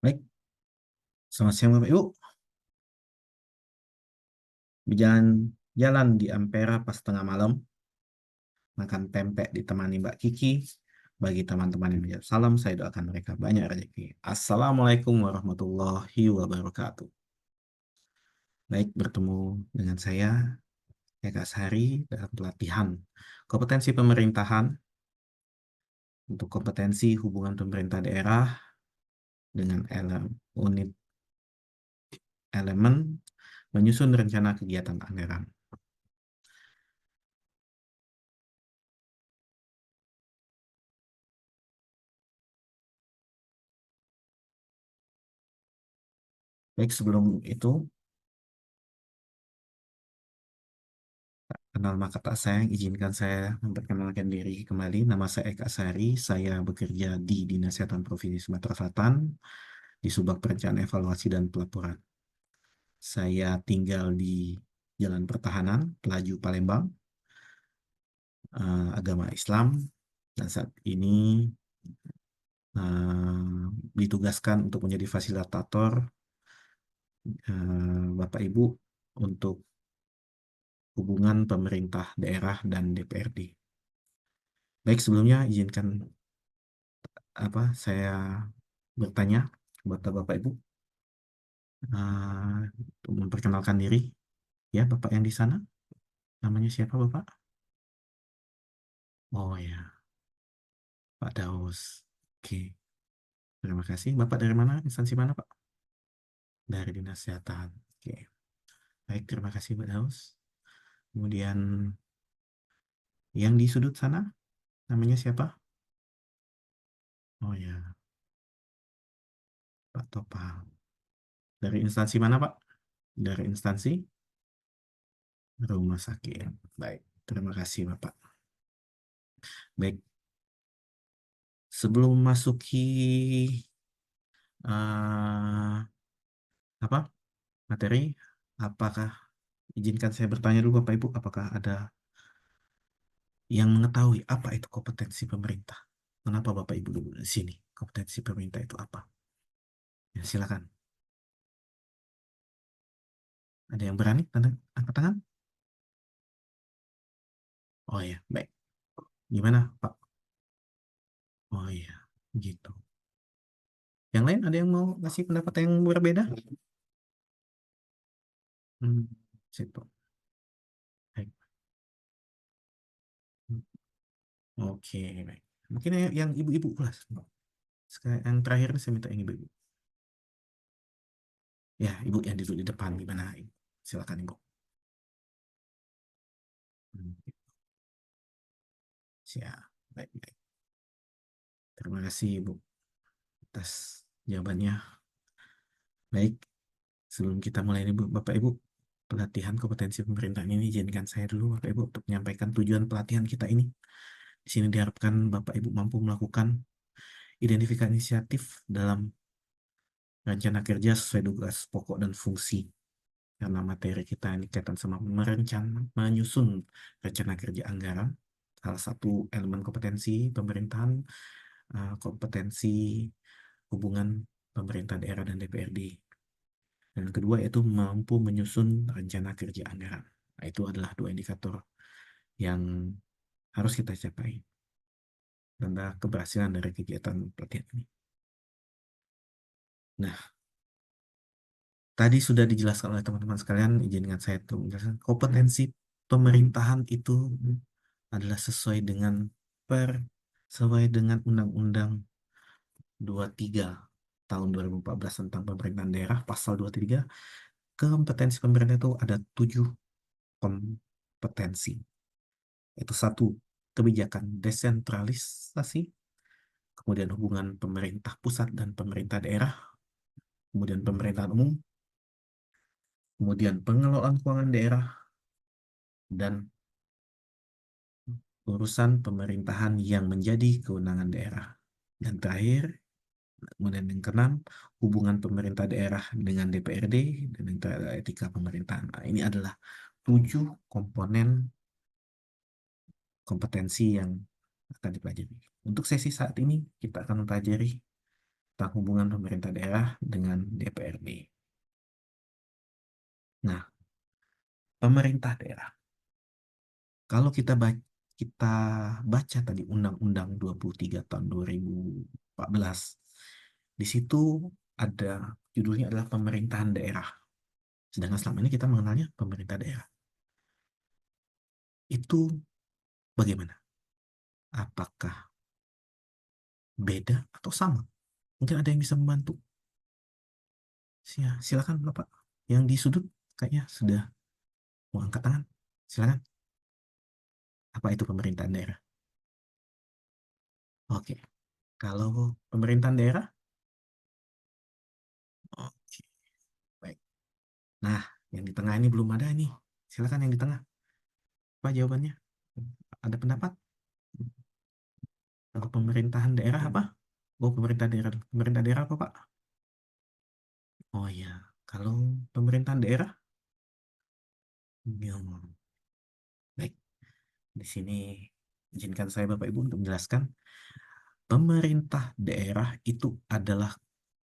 Baik, selamat siang Bapak Ibu. Jalan di Ampera pas tengah malam, makan pempek ditemani Mbak Kiki. Bagi teman-teman yang menjawab salam, saya doakan mereka banyak rezeki. Assalamualaikum warahmatullahi wabarakatuh. Baik, bertemu dengan saya, Eka Sari, dalam pelatihan kompetensi pemerintahan untuk kompetensi hubungan pemerintah daerah dengan unit elemen menyusun rencana kegiatan anggaran. Baik, sebelum itu, kenal maka tak sayang, izinkan saya memperkenalkan diri kembali. Nama saya Eka Sari, saya bekerja di Dinas Kesehatan Provinsi Sumatera Selatan, di Subag Perencanaan Evaluasi dan Pelaporan. Saya tinggal di Jalan Pertahanan, Pelaju, Palembang, agama Islam, dan saat ini ditugaskan untuk menjadi fasilitator Bapak Ibu untuk hubungan pemerintah daerah dan DPRD. Baik, sebelumnya izinkan saya bertanya kepada Bapak Ibu untuk memperkenalkan diri. Ya, Bapak yang di sana, namanya siapa Bapak? Oh ya, Pak Daus. Oke, terima kasih. Bapak dari mana? Instansi mana, Pak? Dari Dinas Kesehatan. Oke, baik, terima kasih Pak Daus. Kemudian yang di sudut sana, namanya siapa? Oh ya, Pak Topang. Dari instansi mana, Pak? Dari instansi rumah sakit. Baik, terima kasih Bapak. Baik, sebelum masuki apa materi, apakah izinkan saya bertanya dulu Bapak Ibu, apakah ada yang mengetahui apa itu kompetensi pemerintah? Kenapa Bapak Ibu dulu di sini? Kompetensi pemerintah itu apa? Ya, silakan. Ada yang berani angkat tangan? Oh ya, baik. Gimana Pak? Oh iya, gitu. Yang lain ada yang mau ngasih pendapat yang berbeda? Hmm, situ. Baik. Oke, baik. Mungkin yang ibu-ibu kelas. Sekarang yang terakhir ini saya minta yang ibu-ibu. Ya, ibu yang duduk di depan gimana? Silakan ibu. Hmm, siap. Baik, baik. Terima kasih ibu atas jawabannya. Baik, sebelum kita mulai nih Bu, Bapak Ibu, pelatihan kompetensi pemerintahan ini izinkan saya dulu Bapak Ibu untuk menyampaikan tujuan pelatihan kita ini. Di sini diharapkan Bapak Ibu mampu melakukan identifikasi inisiatif dalam rencana kerja sesuai tugas pokok dan fungsi. Karena materi kita ini kaitan sama menyusun rencana kerja anggaran, salah satu elemen kompetensi pemerintahan, kompetensi hubungan pemerintah daerah dan DPRD. Dan kedua yaitu mampu menyusun rencana kerja anggaran. Nah, itu adalah dua indikator yang harus kita capai tanda keberhasilan dari kegiatan pelatihan ini. Nah, tadi sudah dijelaskan oleh teman-teman sekalian, izinkan saya untuk menjelaskan kompetensi pemerintahan itu adalah sesuai dengan Undang-Undang 23 tahun 2014 tentang pemerintahan daerah, pasal 23, kompetensi pemerintah itu ada 7 kompetensi. Itu satu, kebijakan desentralisasi, kemudian hubungan pemerintah pusat dan pemerintah daerah, kemudian pemerintahan umum, kemudian pengelolaan keuangan daerah, dan urusan pemerintahan yang menjadi kewenangan daerah. Dan terakhir, kemudian yang keenam, hubungan pemerintah daerah dengan DPRD dan etika pemerintahan. Nah, ini adalah 7 komponen kompetensi yang akan dipelajari. Untuk sesi saat ini, kita akan mempelajari tentang hubungan pemerintah daerah dengan DPRD. Nah, pemerintah daerah. Kalau kita baca tadi Undang-Undang 23 tahun 2014, di situ ada judulnya adalah pemerintahan daerah. Sedangkan selama ini kita mengenalnya pemerintah daerah. Itu bagaimana? Apakah beda atau sama? Mungkin ada yang bisa membantu. Silakan Bapak. Yang di sudut kayaknya sudah mau angkat tangan. Silakan. Apa itu pemerintahan daerah? Oke. Kalau pemerintahan daerah, oke, baik. Nah, yang di tengah ini belum ada ini. Silakan yang di tengah. Apa jawabannya? Ada pendapat? Kalau pemerintahan daerah apa? Oh, pemerintah daerah. Pemerintah daerah apa, Pak? Oh iya. Kalau pemerintahan daerah, ya, baik. Di sini izinkan saya Bapak Ibu untuk menjelaskan. Pemerintah daerah itu adalah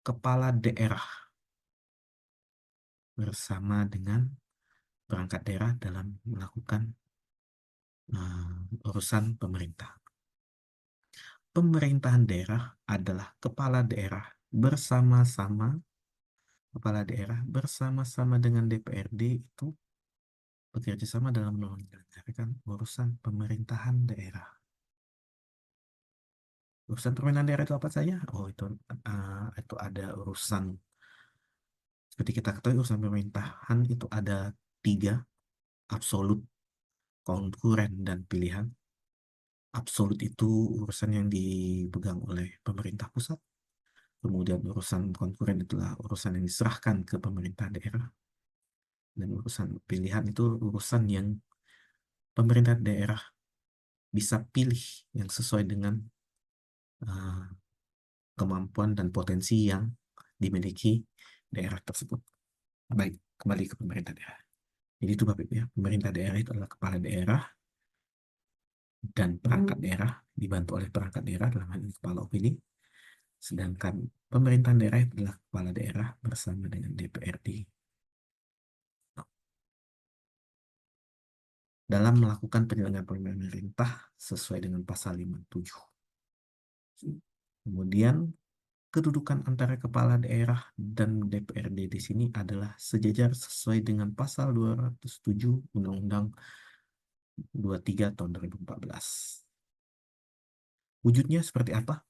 kepala daerah bersama dengan perangkat daerah dalam melakukan urusan pemerintah. Pemerintahan daerah adalah kepala daerah bersama-sama dengan DPRD itu bekerja sama dalam menyelenggarakan urusan pemerintahan daerah. Urusan pemerintahan daerah itu apa saja? Oh, itu ada urusan seperti kita ketahui urusan pemerintahan itu ada tiga: absolut, konkuren, dan pilihan. Absolut itu urusan yang dipegang oleh pemerintah pusat. Kemudian urusan konkuren itulah urusan yang diserahkan ke pemerintah daerah. Dan urusan pilihan itu urusan yang pemerintah daerah bisa pilih yang sesuai dengan uh, kemampuan dan potensi yang dimiliki daerah tersebut. Baik, kembali ke pemerintah daerah. Jadi itu Bapak Ibu ya, pemerintah daerah itu adalah kepala daerah dan perangkat daerah dibantu oleh perangkat daerah dalam hal ini kepala OPD. Sedangkan pemerintahan daerah itu adalah kepala daerah bersama dengan DPRD dalam melakukan penyelenggaraan pemerintah sesuai dengan pasal 57. Kemudian kedudukan antara kepala daerah dan DPRD di sini adalah sejajar sesuai dengan pasal 207 Undang-Undang 23 tahun 2014. Wujudnya seperti apa?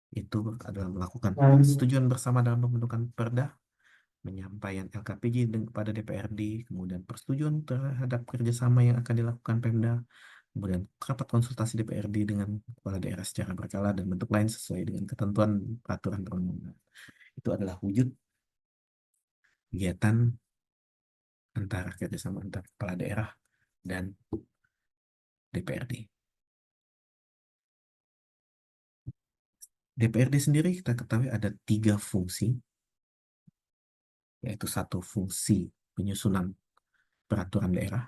Itu adalah melakukan persetujuan bersama dalam pembentukan perda, penyampaian LKPJ kepada DPRD, kemudian persetujuan terhadap kerjasama yang akan dilakukan Pemda, kemudian rapat konsultasi DPRD dengan kepala daerah secara berkala dan bentuk lain sesuai dengan ketentuan peraturan perundang-undangan. Itu adalah wujud kegiatan antara kerjasama antara kepala daerah dan DPRD. DPRD sendiri kita ketahui ada tiga fungsi, yaitu satu fungsi penyusunan peraturan daerah,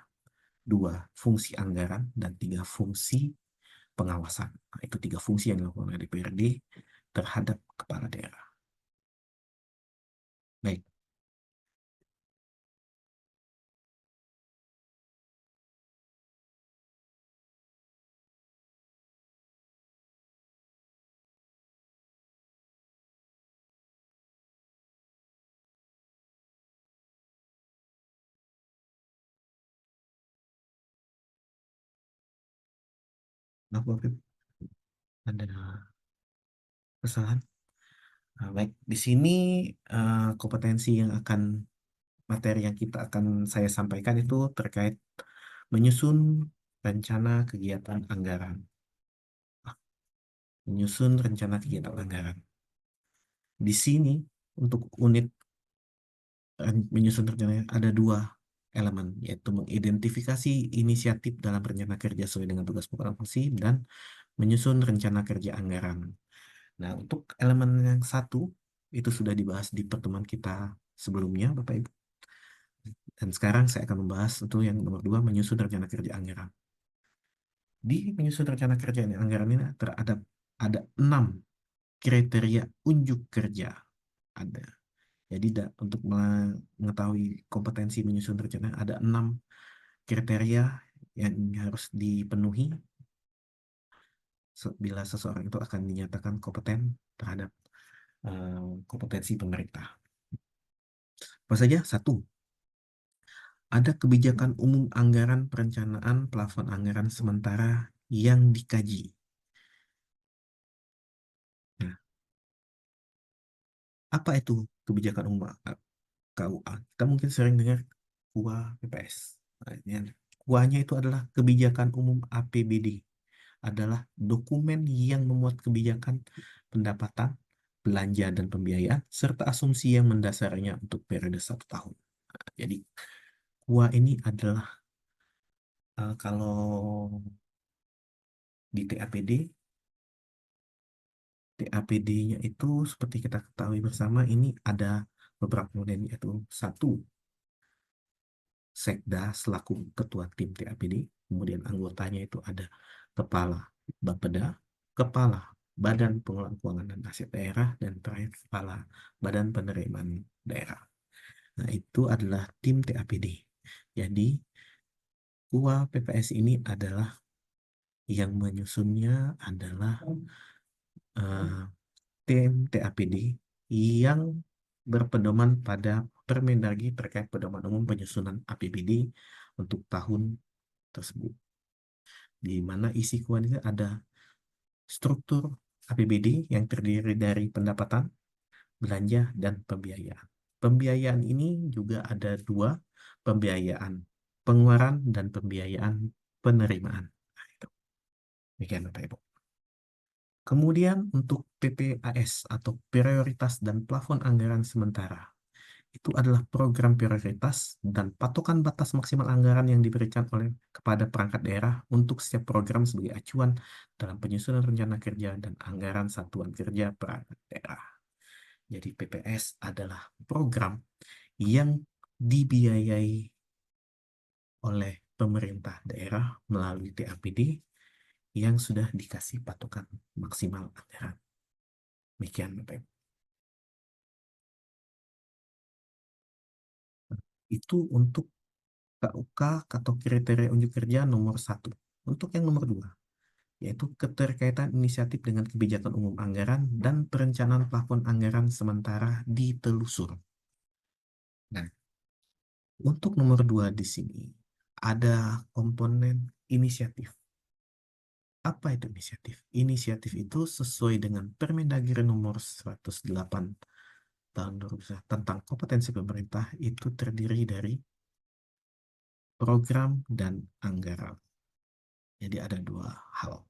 dua fungsi anggaran, dan tiga fungsi pengawasan. Nah, itu tiga fungsi yang dilakukan oleh DPRD terhadap kepala daerah. Baik, maaf Bapak Ibu, ada kesalahan. Nah, baik, di sini kompetensi yang akan materi yang saya sampaikan itu terkait menyusun rencana kegiatan anggaran. Menyusun rencana kegiatan anggaran. Di sini untuk unit menyusun rencana ada dua elemen, yaitu mengidentifikasi inisiatif dalam rencana kerja sesuai dengan tugas pokok dan fungsi dan menyusun rencana kerja anggaran. Nah, untuk elemen yang satu itu sudah dibahas di pertemuan kita sebelumnya, Bapak Ibu. Dan sekarang saya akan membahas untuk yang nomor dua, menyusun rencana kerja anggaran. Di penyusun rencana kerja ini, anggaran ini ada 6 kriteria unjuk kerja. Ada. Jadi untuk mengetahui kompetensi menyusun rencana ada 6 kriteria yang harus dipenuhi bila seseorang itu akan dinyatakan kompeten terhadap kompetensi pemerintah. Apa saja? Satu, ada kebijakan umum anggaran perencanaan plafon anggaran sementara yang dikaji. Nah, apa itu kebijakan umum KUA? Kita mungkin sering dengar KUA PPS. Nah, KUA-nya itu adalah kebijakan umum APBD. Adalah dokumen yang memuat kebijakan pendapatan, belanja, dan pembiayaan, serta asumsi yang mendasarinya untuk periode 1 tahun. Nah, jadi, KUA ini adalah kalau di TAPD-nya itu seperti kita ketahui bersama, ini ada beberapa model, yaitu satu, Sekda selaku ketua tim TAPD, kemudian anggotanya itu ada kepala Bapeda, kepala Badan Pengelolaan Keuangan dan Aset Daerah, dan terakhir kepala Badan Penerimaan Daerah. Nah, itu adalah tim TAPD. Jadi, KUA PPS ini adalah yang menyusunnya adalah tim TAPD yang berpedoman pada Permendagri terkait pedoman umum penyusunan APBD untuk tahun tersebut, di mana isi KUA ini ada struktur APBD yang terdiri dari pendapatan, belanja, dan pembiayaan. Pembiayaan ini juga ada dua, pembiayaan pengeluaran dan pembiayaan penerimaan. Nah, itu. Demikian Bapak Ibu. Kemudian untuk PPAS atau prioritas dan plafon anggaran sementara. Itu adalah program prioritas dan patokan batas maksimal anggaran yang diberikan oleh kepada perangkat daerah untuk setiap program sebagai acuan dalam penyusunan rencana kerja dan anggaran satuan kerja perangkat daerah. Jadi PPS adalah program yang dibiayai oleh pemerintah daerah melalui TAPD yang sudah dikasih patokan maksimal anggaran. Demikian Bapak Ibu. Itu untuk KUK atau kriteria unjuk kerja nomor 1. Untuk yang nomor 2, yaitu keterkaitan inisiatif dengan kebijakan umum anggaran dan perencanaan plafon anggaran sementara ditelusur. Nah, untuk nomor 2 di sini ada komponen inisiatif. Apa itu inisiatif? Inisiatif itu sesuai dengan Permendagri nomor 108 tahun 2001 tentang kompetensi pemerintah itu terdiri dari program dan anggaran. Jadi ada dua hal.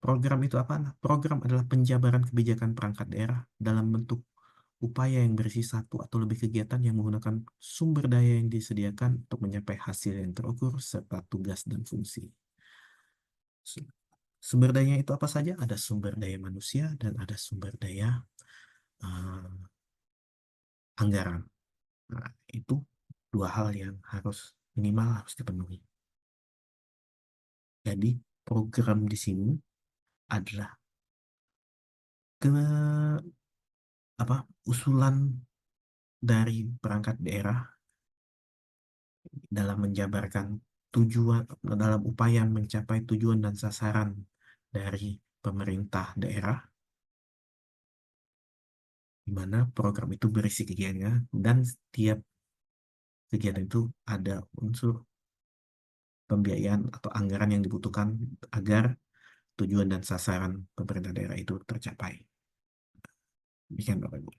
Program itu apa? Program adalah penjabaran kebijakan perangkat daerah dalam bentuk upaya yang berisi satu atau lebih kegiatan yang menggunakan sumber daya yang disediakan untuk mencapai hasil yang terukur serta tugas dan fungsi. Sumber daya itu apa saja? Ada sumber daya manusia dan ada sumber daya uh, anggaran. Nah, itu dua hal yang minimal harus dipenuhi. Jadi program di sini adalah ke usulan dari perangkat daerah dalam menjabarkan tujuan dalam upaya mencapai tujuan dan sasaran dari pemerintah daerah, di mana program itu berisi kegiatan dan setiap kegiatan itu ada unsur pembiayaan atau anggaran yang dibutuhkan agar tujuan dan sasaran pemerintah daerah itu tercapai. Demikian Bapak Ibu.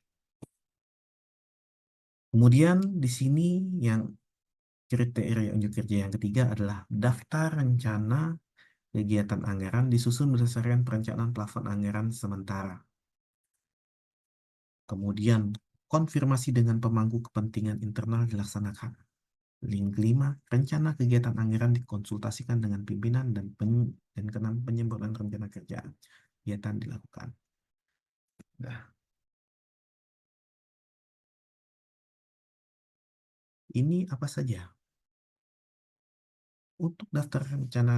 Kemudian di sini yang kriteria unjuk kerja yang ketiga adalah daftar rencana kegiatan anggaran disusun berdasarkan perencanaan plafon anggaran sementara. Kemudian konfirmasi dengan pemangku kepentingan internal dilaksanakan. Link kelima, rencana kegiatan anggaran dikonsultasikan dengan pimpinan dan keenam, penyempurnaan rencana kerja kegiatan dilakukan. Nah, ini apa saja? Untuk daftar rencana